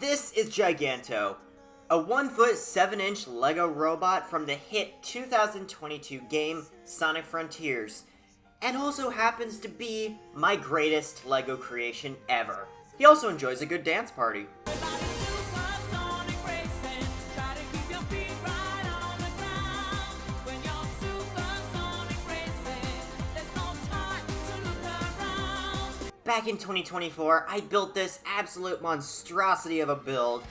This is Giganto, a 1-foot 7-inch Lego robot from the hit 2022 game Sonic Frontiers, and also happens to be my greatest Lego creation ever. He also enjoys a good dance party. Back in 2024, I built this absolute monstrosity of a build,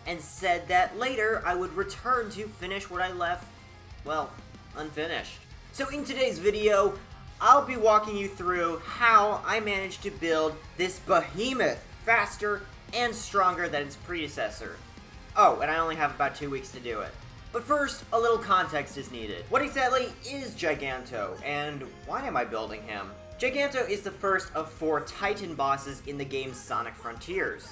and said that later I would return to finish what I left, well, unfinished. So in today's video, I'll be walking you through how I managed to build this behemoth faster and stronger than its predecessor. Oh, and I only have about 2 weeks to do it. But first, a little context is needed. What exactly is Giganto, and why am I building him? Giganto is the first of 4 Titan bosses in the game Sonic Frontiers.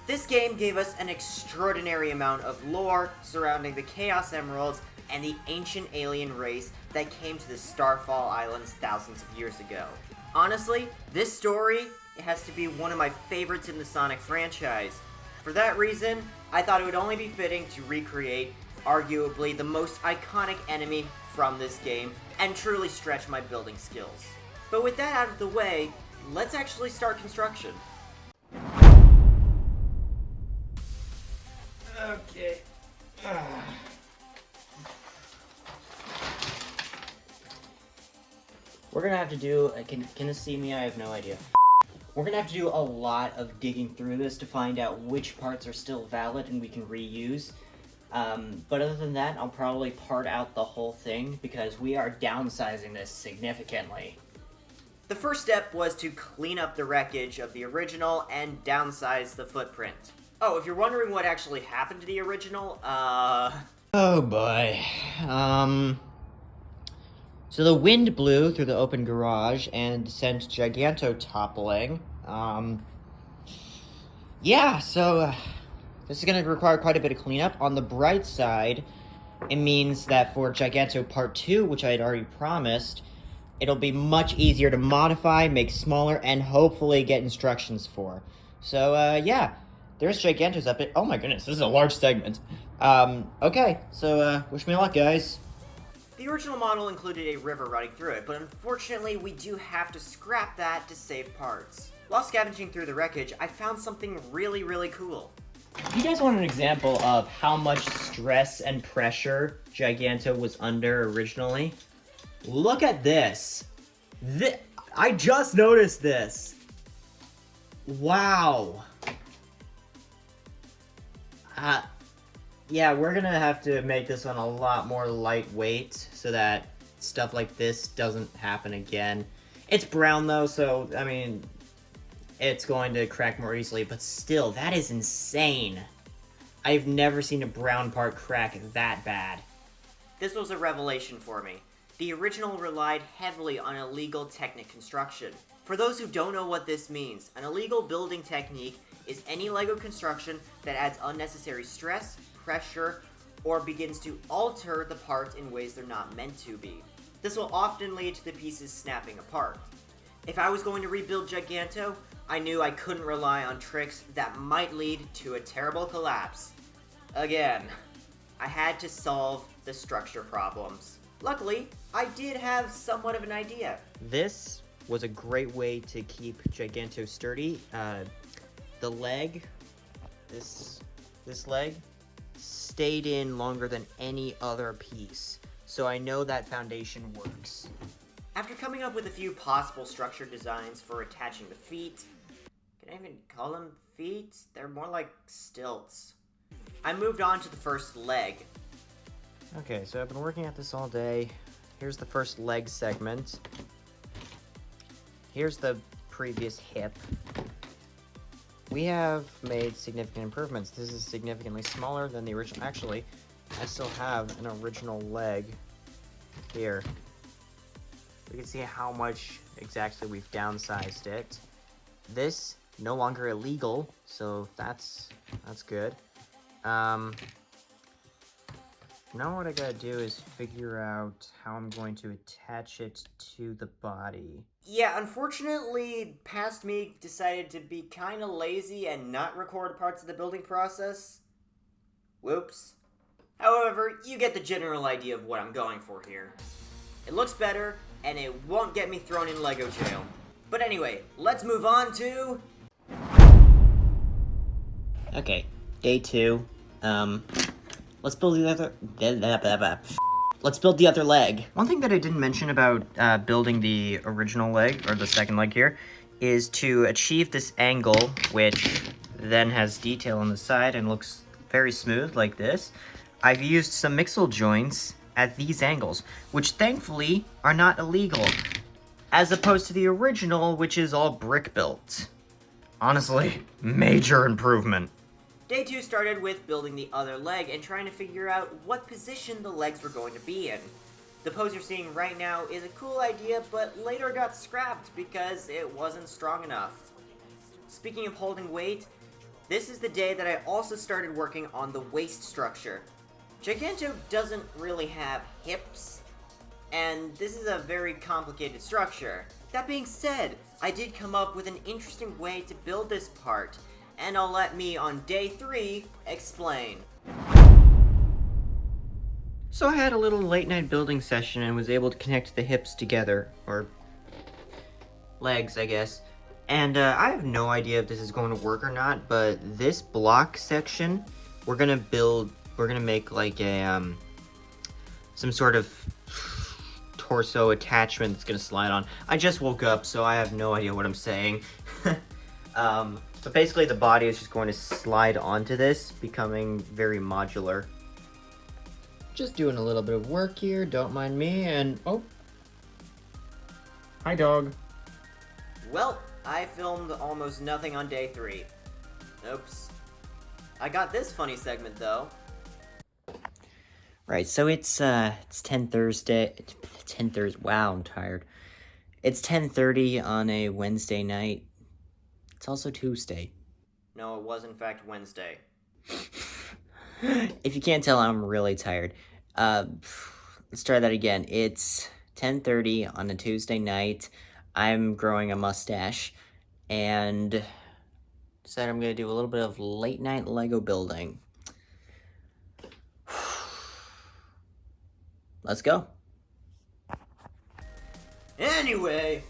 This game gave us an extraordinary amount of lore surrounding the Chaos Emeralds and the ancient alien race that came to the Starfall Islands thousands of years ago. Honestly, this story has to be one of my favorites in the Sonic franchise. For that reason, I thought it would only be fitting to recreate arguably the most iconic enemy from this game and truly stretch my building skills. But with that out of the way, let's actually start construction. Okay. We're gonna have to do, can this see me? I have no idea. We're gonna have to do a lot of digging through this to find out which parts are still valid and we can reuse. But other than that, I'll probably part out the whole thing because we are downsizing this significantly. The first step was to clean up the wreckage of the original and downsize the footprint. Oh, if you're wondering what actually happened to the original, oh boy. So the wind blew through the open garage and sent Giganto toppling. Yeah, so this is gonna require quite a bit of cleanup. On the bright side, it means that for Giganto Part 2, which I had already promised, it'll be much easier to modify, make smaller, and hopefully get instructions for. So, yeah, there's Giganto's up it. Oh my goodness, this is a large segment. Okay, so, wish me luck, guys. The original model included a river running through it, but unfortunately, we do have to scrap that to save parts. While scavenging through the wreckage, I found something really, really cool. You guys want an example of how much stress and pressure Giganto was under originally? Look at this. I just noticed this. Wow. Yeah, we're gonna have to make this one a lot more lightweight so that stuff like this doesn't happen again. It's brown though, so, I mean, it's going to crack more easily, but still, that is insane. I've never seen a brown part crack that bad. This was a revelation for me. The original relied heavily on illegal technic construction. For those who don't know what this means, an illegal building technique is any Lego construction that adds unnecessary stress, pressure, or begins to alter the parts in ways they're not meant to be. This will often lead to the pieces snapping apart. If I was going to rebuild Giganto, I knew I couldn't rely on tricks that might lead to a terrible collapse. Again, I had to solve the structure problems. Luckily, I did have somewhat of an idea. This was a great way to keep Giganto sturdy. The leg, this leg, stayed in longer than any other piece. So I know that foundation works. After coming up with a few possible structure designs for attaching the feet, can I even call them feet? They're more like stilts. I moved on to the first leg. Okay, so I've been working at this all day. Here's the first leg segment. Here's the previous hip. We have made significant improvements. This is significantly smaller than the original. Actually, I still have an original leg here. We can see how much exactly we've downsized it. This, no longer illegal, so that's good. now what I gotta do is figure out how I'm going to attach it to the body. Yeah, unfortunately, past me decided to be kind of lazy and not record parts of the building process. Whoops. However, you get the general idea of what I'm going for here. It looks better, and it won't get me thrown in Lego jail. But anyway, let's move on to... Okay, day 2. Let's build the other... Let's build the other leg. One thing that I didn't mention about building the original leg, or the second leg here, is to achieve this angle, which then has detail on the side and looks very smooth like this. I've used some mixel joints at these angles, which thankfully are not illegal, as opposed to the original, which is all brick built. Honestly, major improvement. Day 2 started with building the other leg and trying to figure out what position the legs were going to be in. The pose you're seeing right now is a cool idea, but later got scrapped because it wasn't strong enough. Speaking of holding weight, this is the day that I also started working on the waist structure. Giganto doesn't really have hips, and this is a very complicated structure. That being said, I did come up with an interesting way to build this part, and I'll let me on day 3 explain. So I had a little late night building session and was able to connect the hips together, or legs, I guess. And I have no idea if this is going to work or not, but this block section, we're gonna make like a, some sort of torso attachment that's gonna slide on. I just woke up, so I have no idea what I'm saying. But basically the body is just going to slide onto this, becoming very modular. Just doing a little bit of work here, don't mind me, and oh. Hi, dog. Well, I filmed almost nothing on day 3. Oops. I got this funny segment though. Right, so it's 10 Thursday. Wow, I'm tired. It's 10:30 on a Wednesday night. It's also Tuesday. No, it was in fact Wednesday. If you can't tell, I'm really tired. Let's try that again. It's 10:30 on a Tuesday night. I'm growing a mustache, and decided I'm gonna do a little bit of late night Lego building. Let's go. Anyway,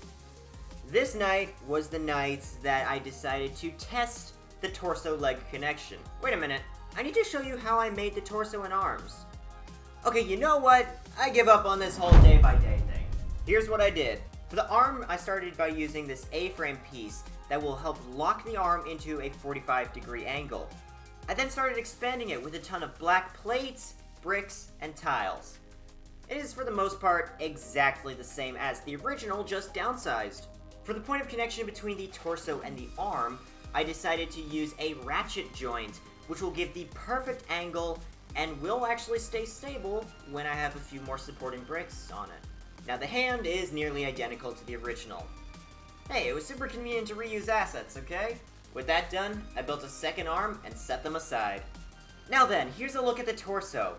this night was the night that I decided to test the torso-leg connection. Wait a minute, I need to show you how I made the torso and arms. Okay, you know what? I give up on this whole day-by-day thing. Here's what I did. For the arm, I started by using this A-frame piece that will help lock the arm into a 45-degree angle. I then started expanding it with a ton of black plates, bricks, and tiles. It is for the most part exactly the same as the original, just downsized. For the point of connection between the torso and the arm, I decided to use a ratchet joint, which will give the perfect angle and will actually stay stable when I have a few more supporting bricks on it. Now the hand is nearly identical to the original. Hey, it was super convenient to reuse assets, okay? With that done, I built a second arm and set them aside. Now then, here's a look at the torso.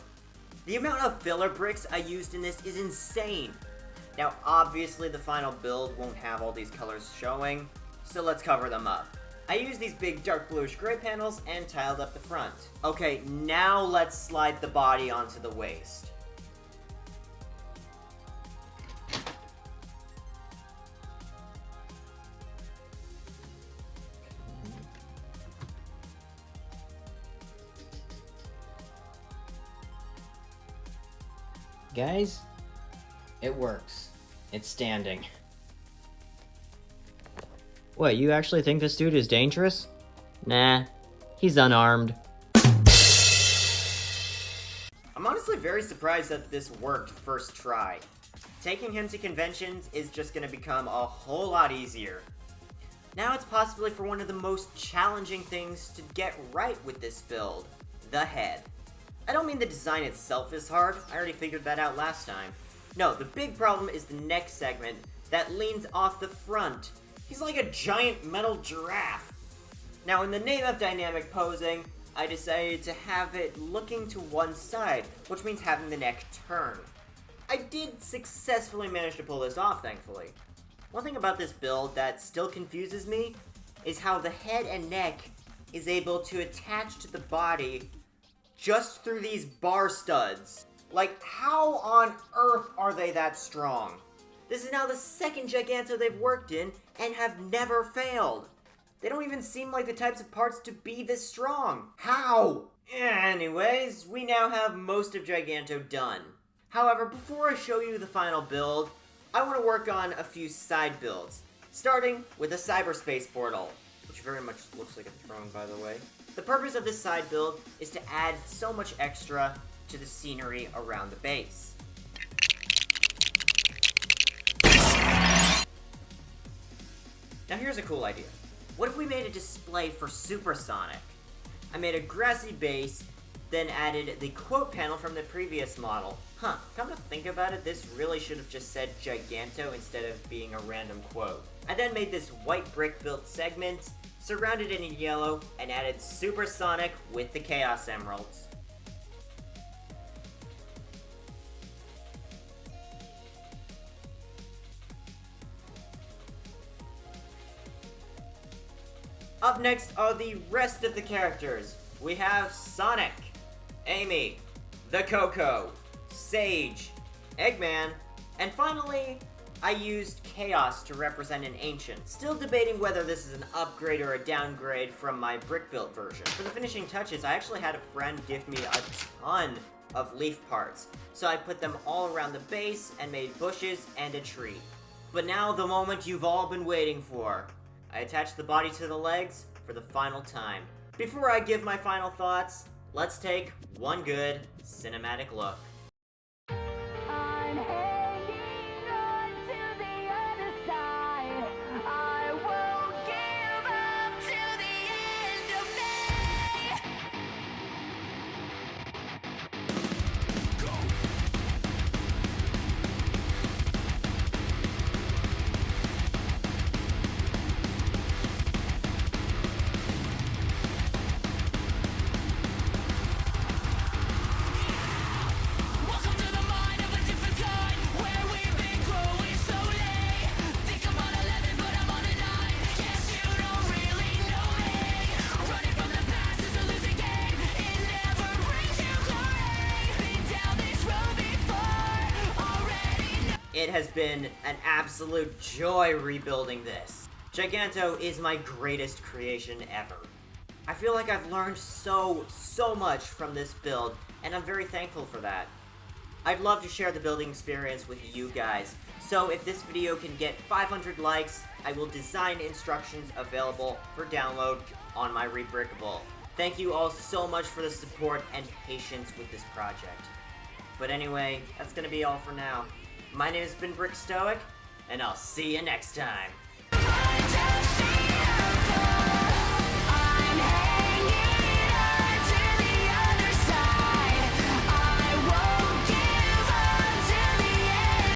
The amount of filler bricks I used in this is insane. Now obviously the final build won't have all these colors showing, so let's cover them up. I used these big dark bluish gray panels and tiled up the front. Okay, now let's slide the body onto the waist. Guys, it works. It's standing. What, you actually think this dude is dangerous? Nah, he's unarmed. I'm honestly very surprised that this worked first try. Taking him to conventions is just gonna become a whole lot easier. Now it's possibly for one of the most challenging things to get right with this build, the head. I don't mean the design itself is hard, I already figured that out last time. No, the big problem is the neck segment that leans off the front. He's like a giant metal giraffe. Now in the name of dynamic posing, I decided to have it looking to one side, which means having the neck turn. I did successfully manage to pull this off, thankfully. One thing about this build that still confuses me is how the head and neck is able to attach to the body just through these bar studs. Like, how on earth are they that strong? This is now the second Giganto they've worked in and have never failed. They don't even seem like the types of parts to be this strong. How? Anyways, we now have most of Giganto done. However, before I show you the final build, I want to work on a few side builds, starting with a cyberspace portal, which very much looks like a throne, by the way. The purpose of this side build is to add so much extra to the scenery around the base. Now here's a cool idea. What if we made a display for Supersonic? I made a grassy base, then added the quote panel from the previous model. Come to think about it, this really should have just said Giganto instead of being a random quote. I then made this white brick built segment, surrounded it in yellow, and added Supersonic with the Chaos Emeralds. Up next are the rest of the characters. We have Sonic, Amy, the Coco, Sage, Eggman, and finally, I used Chaos to represent an Ancient. Still debating whether this is an upgrade or a downgrade from my brick-built version. For the finishing touches, I actually had a friend gift me a ton of leaf parts, so I put them all around the base and made bushes and a tree. But now the moment you've all been waiting for. I attached the body to the legs for the final time. Before I give my final thoughts, let's take one good cinematic look. I'm hanging on to the other side. I won't give up to the end of me. Welcome to the mind of a different kind, where we've been growing slowly. Think I'm on 11, but I'm on a 9. Guess you don't really know me. Running from the past is a losing game. It never brings you glory. Been down this road before, already know. It has been an absolute joy rebuilding this. Giganto is my greatest creation ever. I feel like I've learned so much from this build, and I'm very thankful for that. I'd love to share the building experience with you guys, so if this video can get 500 likes, I will design instructions available for download on my Rebrickable. Thank you all so much for the support and patience with this project. But anyway, that's gonna be all for now. My name has been Brick Stoic, and I'll see you next time.